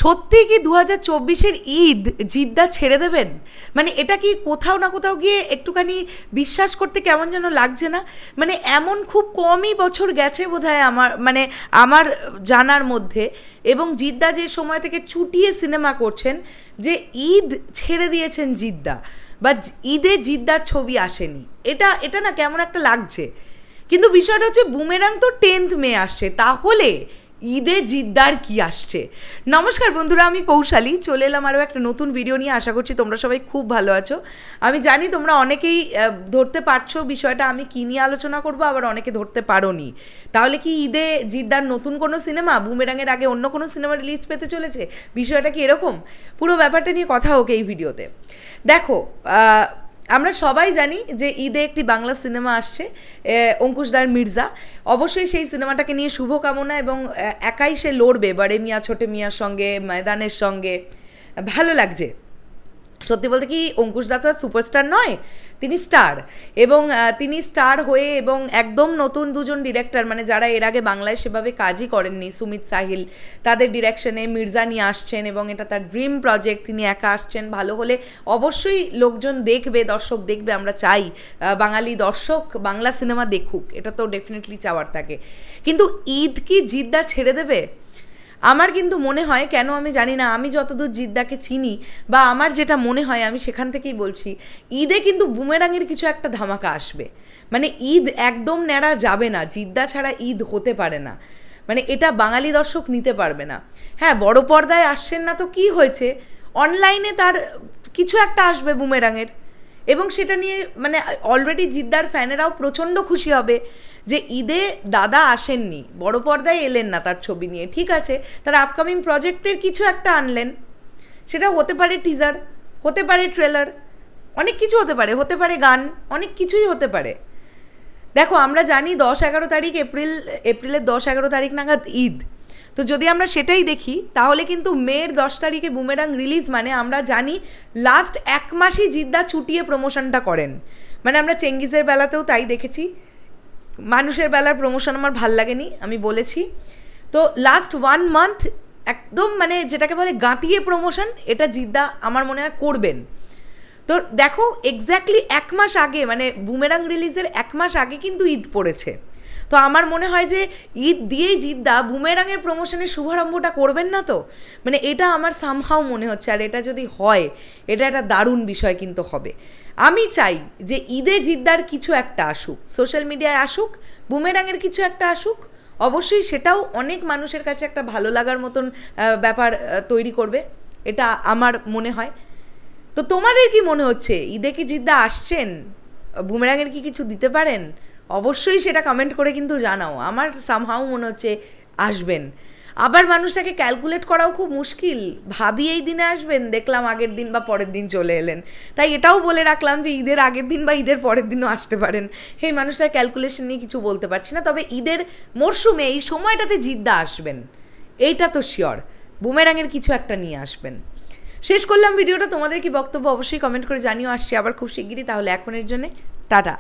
সত্যি কি 2024-এর ঈদ জিদ্দা ছেড়ে দেবেন? মানে এটা কি কোথাও না কোথাও গিয়ে একটুখানি বিশ্বাস করতে কেমন যেন লাগছে না? মানে এমন খুব কমই বছর গেছে বোধহয় আমার জানার মধ্যে, এবং জিদ্দা যে সময় থেকে চুটিয়ে সিনেমা করছেন, যে ঈদ ছেড়ে দিয়েছেন জিদ্দা, বা ঈদে জিদ্দার ছবি আসেনি, এটা এটা না কেমন একটা লাগছে। কিন্তু বিষয়টা হচ্ছে বুমেরাং তো 10th মে আসছে, তাহলে ঈদে জিদ্দার কি আসছে? নমস্কার বন্ধুরা, আমি পৌশালী চলে এলাম আরও একটা নতুন ভিডিও নিয়ে। আশা করছি তোমরা সবাই খুব ভালো আছো। আমি জানি তোমরা অনেকেই ধরতে পারছো বিষয়টা আমি কী নিয়ে আলোচনা করবো, আবার অনেকে ধরতে পারোনি। তাহলে কি ঈদে জিদ্দার নতুন কোনো সিনেমা, বুমেরাংয়ের আগে অন্য কোনো সিনেমা রিলিজ পেতে চলেছে? বিষয়টা কি এরকম? পুরো ব্যাপারটা নিয়ে কথা হোক এই ভিডিওতে। দেখো, আমরা সবাই জানি যে ঈদে একটি বাংলা সিনেমা আসছে, অঙ্কুশদার মির্জা। অবশ্যই সেই সিনেমাটাকে নিয়ে শুভকামনা, এবং একাই সে লড়বে বড়ে মিয়া ছোটে মিয়ার সঙ্গে, ময়দানের সঙ্গে। ভালো লাগছে। সত্যি বলতে কি, অঙ্কুশদা তো আর সুপারস্টার নয়, তিনি স্টার, এবং তিনি স্টার হয়ে এবং একদম নতুন দুজন ডিরেক্টর, মানে যারা এর আগে বাংলায় সেভাবে কাজই করেননি, সুমিত সাহিল, তাদের ডিরেকশনে মির্জা নিয়ে আসছেন, এবং এটা তার ড্রিম প্রজেক্ট। তিনি একা আসছেন, ভালো হলে অবশ্যই লোকজন দেখবে, দর্শক দেখবে। আমরা চাই বাঙালি দর্শক বাংলা সিনেমা দেখুক, এটা তো ডেফিনেটলি চাওয়ার থাকে। কিন্তু ঈদ কি জিদ্দা ছেড়ে দেবে? আমার কিন্তু মনে হয়, কেন আমি জানি না, আমি যতদূর জিদ্দাকে চিনি বা আমার যেটা মনে হয় আমি সেখান থেকেই বলছি, ঈদে কিন্তু বুমেরাংয়ের কিছু একটা ধামাকা আসবে। মানে ঈদ একদম ন্যাড়া যাবে না, জিদ্দা ছাড়া ঈদ হতে পারে না। মানে এটা বাঙালি দর্শক নিতে পারবে না। হ্যাঁ, বড় পর্দায় আসছেন না তো কি হয়েছে, অনলাইনে তার কিছু একটা আসবে বুমেরাংয়ের, এবং সেটা নিয়ে মানে অলরেডি জিদ্দার ফ্যানেরাও প্রচণ্ড খুশি হবে যে ঈদে দাদা আসেননি, বড় পর্দায় এলেন না তার ছবি নিয়ে। ঠিক আছে, তার আপকামিং প্রজেক্টের কিছু একটা আনলেন, সেটা হতে পারে টিজার, হতে পারে ট্রেলার, অনেক কিছু হতে পারে, হতে পারে গান, অনেক কিছুই হতে পারে। দেখো, আমরা জানি 10-11 তারিখ, এপ্রিলের 10-11 তারিখ নাগাদ ঈদ। তো যদি আমরা সেটাই দেখি, তাহলে কিন্তু মের 10 তারিখে বুমেরাং রিলিজ, মানে আমরা জানি লাস্ট 1 মাসই জিদ্দা ছুটিয়ে প্রমোশনটা করেন। মানে আমরা চেঙ্গিজের বেলাতেও তাই দেখেছি। মানুষের বেলার প্রমোশন আমার ভাল লাগেনি, আমি বলেছি। তো লাস্ট 1 মান্থ একদম মানে যেটাকে বলে গাঁতিয়ে প্রমোশন, এটা জিদ্দা আমার মনে হয় করবেন। তো দেখো, এক্স্যাক্টলি 1 মাস আগে, মানে বুমেরাং রিলিজের 1 মাস আগে কিন্তু ঈদ পড়েছে। তো আমার মনে হয় যে ঈদ দিয়েই জিদ্দা বুমেরাংয়ের প্রমোশনের শুভারম্ভটা করবেন না তো? মানে এটা আমার সামহাও মনে হচ্ছে। আর এটা যদি হয়, এটা একটা দারুণ বিষয় কিন্তু হবে। আমি চাই যে ঈদে জিদ্দার কিছু একটা আসুক, সোশ্যাল মিডিয়ায় আসুক, বুমেরাংয়ের কিছু একটা আসুক। অবশ্যই সেটাও অনেক মানুষের কাছে একটা ভালো লাগার মতন ব্যাপার তৈরি করবে, এটা আমার মনে হয়। তো তোমাদের কি মনে হচ্ছে, ঈদে কি জিদ্দা আসছেন? বুমেরাংয়ের কি কিছু দিতে পারেন? অবশ্যই সেটা কমেন্ট করে কিন্তু জানাও। আমার সামহাও মনে হচ্ছে আসবেন। আবার মানুষটাকে ক্যালকুলেট করাও খুব মুশকিল। ভাবি এই দিনে আসবেন, দেখলাম আগের দিন বা পরের দিন চলে এলেন। তাই এটাও বলে রাখলাম যে ঈদের আগের দিন বা ঈদের পরের দিনও আসতে পারেন। এই মানুষটার ক্যালকুলেশন নিয়ে কিছু বলতে পারছি না। তবে ঈদের মরশুমে এই সময়টাতে জিদ্দা আসবেন, এইটা তো শিওর। বুমেরাংয়ের কিছু একটা নিয়ে আসবেন। শেষ করলাম ভিডিওটা। তোমাদের কি বক্তব্য অবশ্যই কমেন্ট করে জানিও। আসছি আবার খুব শিগগিরই। তাহলে এখনের জন্যে টাটা।